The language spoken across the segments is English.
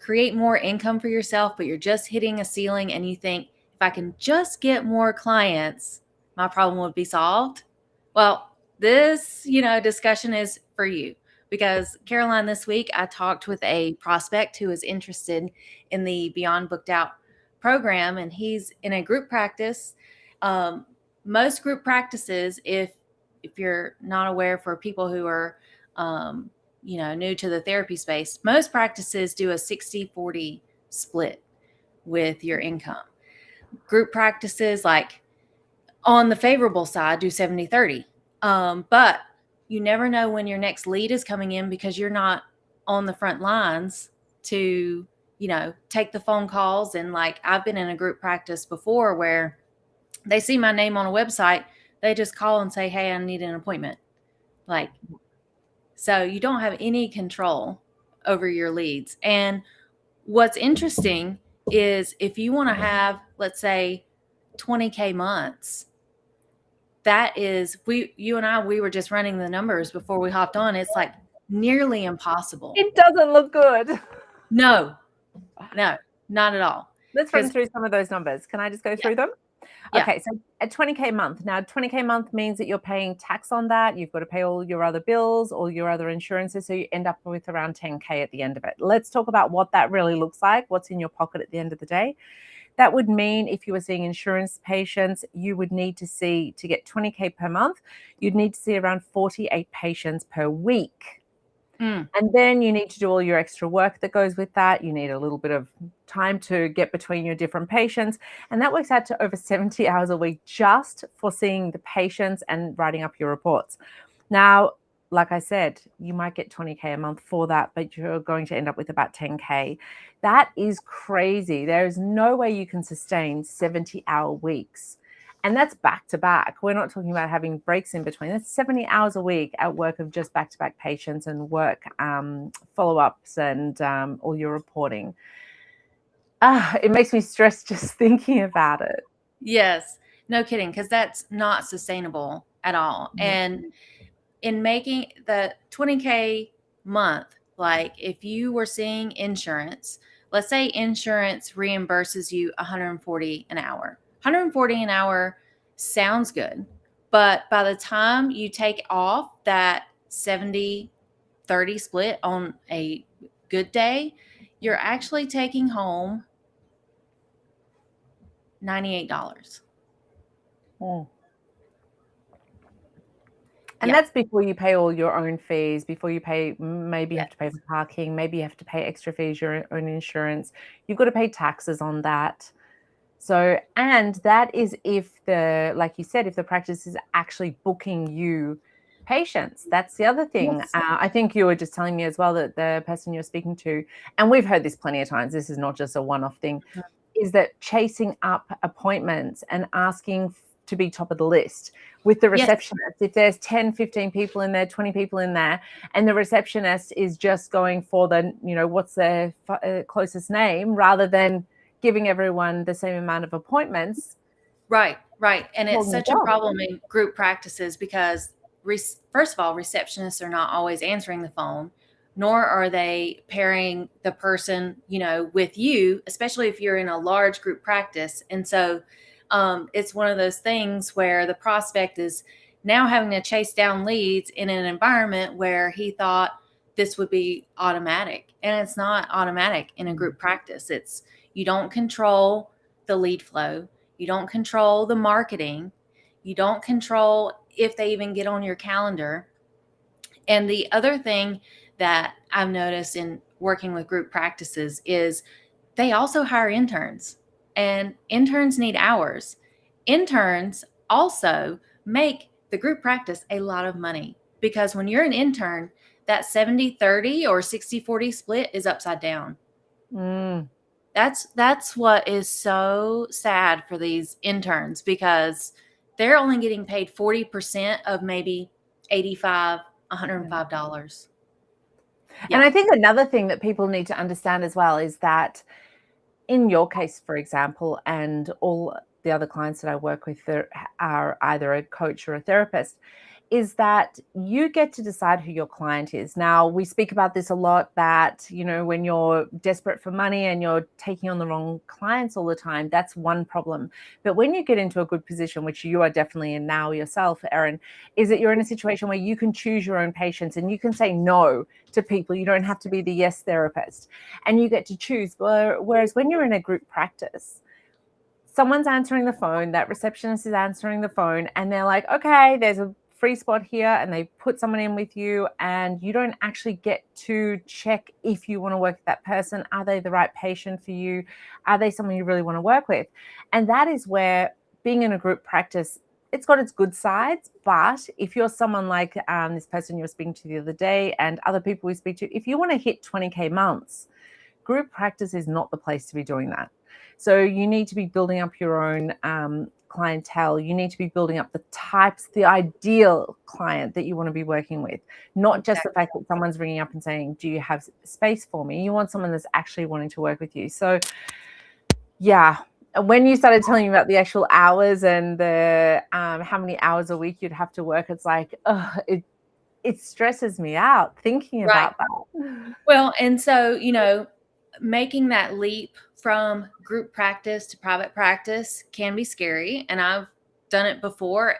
create more income for yourself, but you're just hitting a ceiling and you think, if I can just get more clients, my problem would be solved. Well, this, discussion is for you because Caroline, this week I talked with a prospect who is interested in the Beyond Booked Out program, and he's in a group practice. Most group practices, if you're not aware, for people who are new to the therapy space, most practices do a 60-40 split with your income. Group practices, like on the favorable side, do 70-30. But you never know when your next lead is coming in because you're not on the front lines to, take the phone calls. And like, I've been in a group practice before where they see my name on a website, they just call and say, hey, I need an appointment. Like, so you don't have any control over your leads. And what's interesting is if you want to have, let's say, 20K months, that is, you and I, we were just running the numbers before we hopped on. It's like nearly impossible. It doesn't look good. No, not at all. Let's run through some of those numbers. Can I just go through them? Yeah. Okay, so a 20K month. Now, 20K month means that you're paying tax on that. You've got to pay all your other bills, all your other insurances. So you end up with around 10K at the end of it. Let's talk about what that really looks like, what's in your pocket at the end of the day. That would mean if you were seeing insurance patients, you would need to see, to get 20K per month, you'd need to see around 48 patients per week. And then you need to do all your extra work that goes with that. You need a little bit of time to get between your different patients. And that works out to over 70 hours a week just for seeing the patients and writing up your reports. Now, like I said, you might get 20K a month for that, but you're going to end up with about 10K. That is crazy. There is no way you can sustain 70-hour weeks. And that's back to back. We're not talking about having breaks in between. That's 70 hours a week at work of just back-to-back patients and work follow-ups and all your reporting. It makes me stressed just thinking about it. Yes, no kidding, because that's not sustainable at all. Mm-hmm. And in making the 20K month, like if you were seeing insurance, let's say insurance reimburses you $140 an hour. $140 an hour sounds good, but by the time you take off that 70-30 split on a good day, you're actually taking home $98. And that's before you pay all your own fees, before you pay, maybe you have to pay for parking, maybe you have to pay extra fees, your own insurance. You've got to pay taxes on that. So, and that is if like you said, if the practice is actually booking you patients. That's the other thing. Yes. I think you were just telling me as well that the person you're speaking to, and we've heard this plenty of times, this is not just a one-off thing, is that chasing up appointments and asking to be top of the list with the receptionist. If there's 10, 15 people in there, 20 people in there, and the receptionist is just going for the, what's their closest name rather than giving everyone the same amount of appointments. Right. And it's such a problem in group practices because, first of all, receptionists are not always answering the phone, nor are they pairing the person, with you, especially if you're in a large group practice. And so it's one of those things where the prospect is now having to chase down leads in an environment where he thought this would be automatic. And it's not automatic in a group practice. It's, you don't control the lead flow. You don't control the marketing. You don't control if they even get on your calendar. And the other thing that I've noticed in working with group practices is they also hire interns, and interns need hours. Interns also make the group practice a lot of money because when you're an intern, that 70-30 or 60-40 split is upside down. That's what is so sad for these interns because they're only getting paid 40% of maybe $85, $105. And I think another thing that people need to understand as well is that in your case, for example, and all the other clients that I work with are either a coach or a therapist, is that you get to decide who your client is. Now, we speak about this a lot, that, you know, when you're desperate for money and you're taking on the wrong clients all the time, that's one problem. But when you get into a good position, which you are definitely in now yourself, Erin, is that you're in a situation where you can choose your own patients and you can say no to people. You don't have to be the yes therapist, and you get to choose. Whereas when you're in a group practice, someone's answering the phone, that receptionist is answering the phone, and they're like, okay, there's a free spot here, and they put someone in with you, and you don't actually get to check if you want to work with that person. Are they the right patient for you? Are they someone you really want to work with? And that is where being in a group practice, it's got its good sides. But if you're someone like this person you were speaking to the other day and other people we speak to, if you want to hit 20K months, group practice is not the place to be doing that. So you need to be building up your own clientele. You need to be building up the types, the ideal client that you want to be working with, not just the fact that someone's ringing up and saying, do you have space for me? You want someone that's actually wanting to work with you. So yeah, when you started telling me about the actual hours and the how many hours a week you'd have to work, it's like, it stresses me out thinking about that. Well, and so, you know, making that leap from group practice to private practice can be scary. And I've done it before,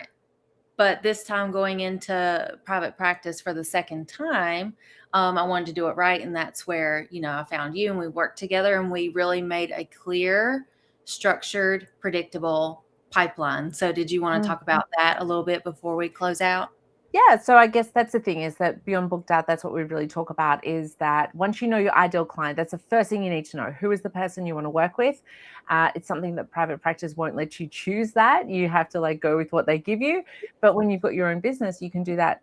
but this time going into private practice for the second time, I wanted to do it right. And that's where, you know, I found you and we worked together and we really made a clear, structured, predictable pipeline. So did you want to talk about that a little bit before we close out? Yeah, so I guess that's the thing, is that beyond booked out, that's what we really talk about, is that once you know your ideal client, that's the first thing you need to know. Who is the person you want to work with? It's something that private practice won't let you choose that. You have to like go with what they give you. But when you've got your own business, you can do that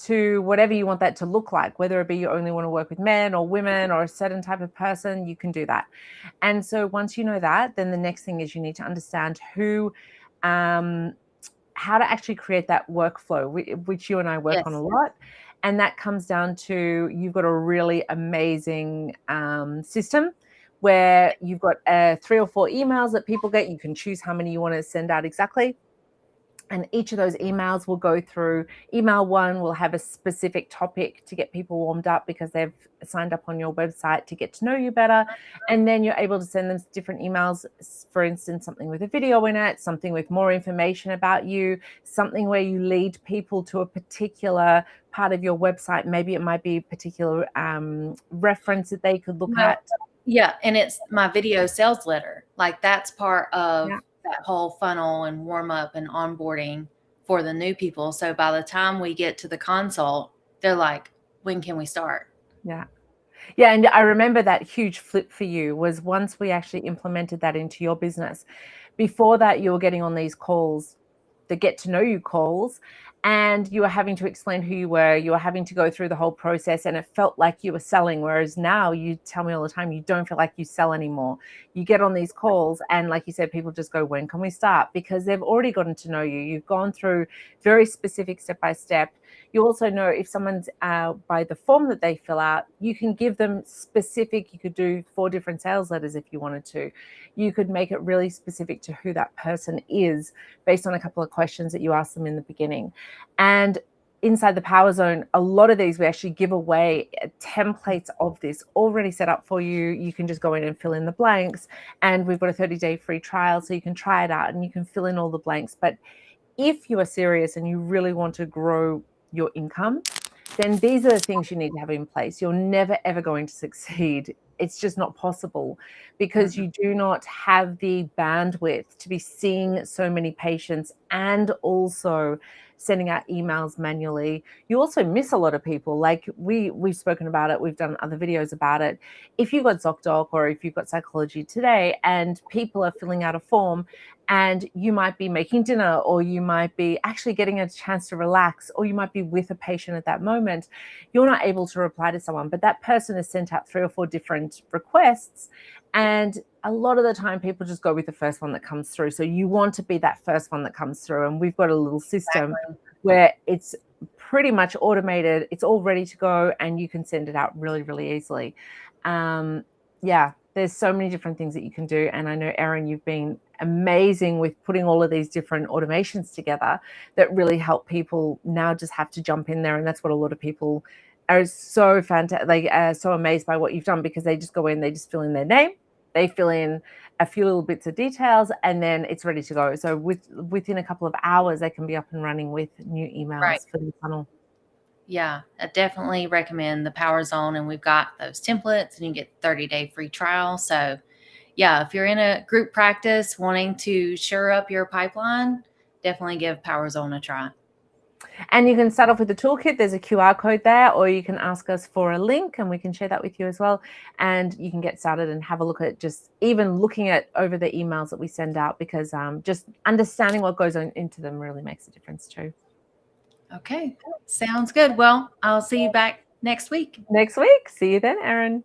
to whatever you want that to look like, whether it be you only want to work with men or women or a certain type of person, you can do that. And so once you know that, then the next thing is you need to understand how to actually create that workflow, which you and I work on a lot. And that comes down to, you've got a really amazing system where you've got 3 or 4 emails that people get. You can choose how many you want to send out exactly. And each of those emails will go through. Email 1 will have a specific topic to get people warmed up because they've signed up on your website to get to know you better. And then you're able to send them different emails, for instance, something with a video in it, something with more information about you, something where you lead people to a particular part of your website. Maybe it might be a particular reference that they could look at. Yeah, and it's my video sales letter. Like that's part of that whole funnel and warm up and onboarding for the new people. So by the time we get to the consult, they're like, when can we start? Yeah. Yeah. And I remember that huge flip for you was once we actually implemented that into your business. Before that, you were getting on these calls, the get to know you calls, and you were having to explain who you were. You were having to go through the whole process, and it felt like you were selling. Whereas now you tell me all the time, you don't feel like you sell anymore. You get on these calls and like you said, people just go, when can we start? Because they've already gotten to know you. You've gone through very specific step-by-step. You also know if someone's by the form that they fill out, you can give them specific. You could do 4 different sales letters if you wanted to. You could make it really specific to who that person is based on a couple of questions that you ask them in the beginning. And inside the Power Zone, a lot of these we actually give away templates of this already set up for you. You can just go in and fill in the blanks, and we've got a 30-day free trial so you can try it out and you can fill in all the blanks. But if you are serious and you really want to grow your income, then these are the things you need to have in place. You're never ever going to succeed. It's just not possible because you do not have the bandwidth to be seeing so many patients and also sending out emails manually. You also miss a lot of people. Like we've spoken about it. We've done other videos about it. If you've got ZocDoc or if you've got Psychology Today and people are filling out a form and you might be making dinner or you might be actually getting a chance to relax or you might be with a patient at that moment, you're not able to reply to someone, but that person has sent out 3 or 4 different requests. And a lot of the time people just go with the first one that comes through. So you want to be that first one that comes through. And we've got a little system where it's pretty much automated. It's all ready to go and you can send it out really, really easily. Yeah, there's so many different things that you can do. And I know, Erin, you've been amazing with putting all of these different automations together that really help people now just have to jump in there. And that's what a lot of people are so fantastic. They are so amazed by what you've done, because they just go in, they just fill in their name, they fill in a few little bits of details, and then it's ready to go. So within a couple of hours, they can be up and running with new emails for the funnel. Yeah, I definitely recommend the Power Zone, and we've got those templates, and you get 30-day free trial. So yeah, if you're in a group practice wanting to shore up your pipeline, definitely give Power Zone a try. And you can start off with the toolkit. There's a QR code there, or you can ask us for a link and we can share that with you as well. And you can get started and have a look at just even looking at over the emails that we send out, because just understanding what goes on into them really makes a difference too. Okay, sounds good. Well, I'll see you back next week. Next week. See you then, Erin.